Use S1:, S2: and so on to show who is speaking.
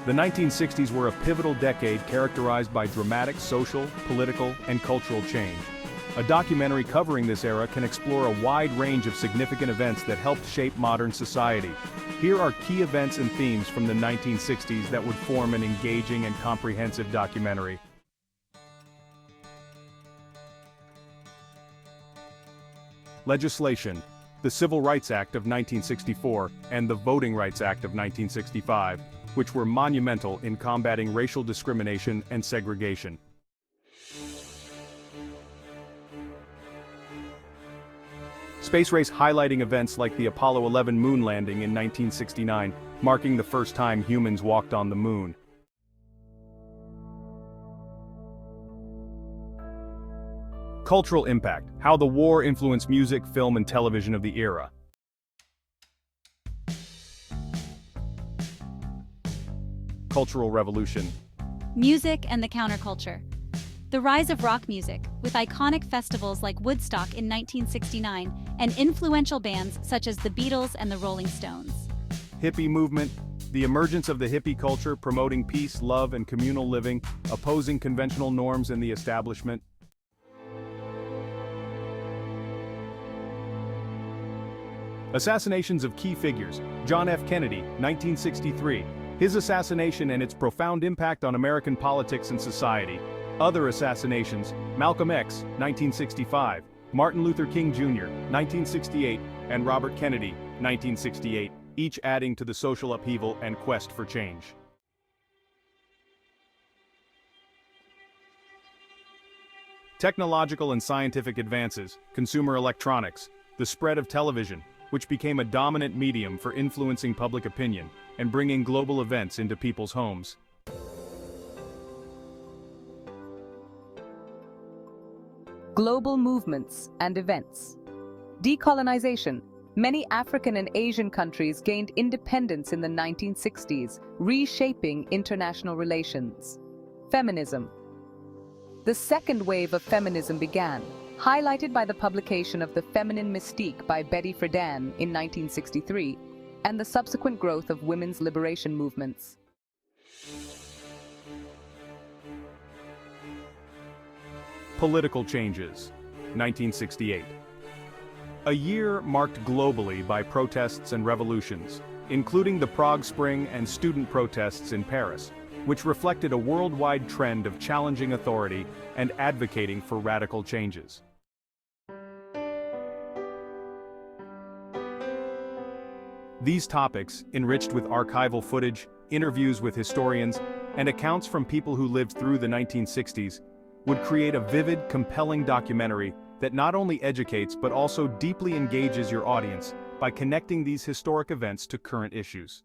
S1: The 1960s were a pivotal decade characterized by dramatic social, political, and cultural change. A documentary covering this era can explore a wide range of significant events that helped shape modern society. Here are key events and themes from the 1960s that would form an engaging and comprehensive documentary. Legislation: the Civil Rights Act of 1964 and the Voting Rights Act of 1965, which were monumental in combating racial discrimination and segregation. Space race highlighting events like the Apollo 11 moon landing in 1969, marking the first time humans walked on the moon. Cultural impact: how the war influenced music, film, and television of the era. Cultural revolution:
S2: Music and the counterculture. The rise of rock music, with iconic festivals like Woodstock in 1969, and influential bands such as the Beatles and the Rolling Stones.
S1: Hippie movement: the emergence of the hippie culture promoting peace, love, and communal living, opposing conventional norms and the establishment. Assassinations of key figures: John F. Kennedy, 1963. His assassination and its profound impact on American politics and society. Other assassinations: Malcolm X, 1965, Martin Luther King Jr., 1968, and Robert Kennedy, 1968, each adding to the social upheaval and quest for change. Technological and scientific advances: consumer electronics, the spread of television, which became a dominant medium for influencing public opinion and bringing global events into people's homes.
S3: Global movements and events. Decolonization. Many African and Asian countries gained independence in the 1960s, reshaping international relations. Feminism. The second wave of feminism began, highlighted by the publication of The Feminine Mystique by Betty Friedan in 1963, and the subsequent growth of women's liberation movements.
S1: Political changes. 1968. A year marked globally by protests and revolutions, including the Prague Spring and student protests in Paris, which reflected a worldwide trend of challenging authority and advocating for radical changes. These topics, enriched with archival footage, interviews with historians, and accounts from people who lived through the 1960s, would create a vivid, compelling documentary that not only educates but also deeply engages your audience by connecting these historic events to current issues.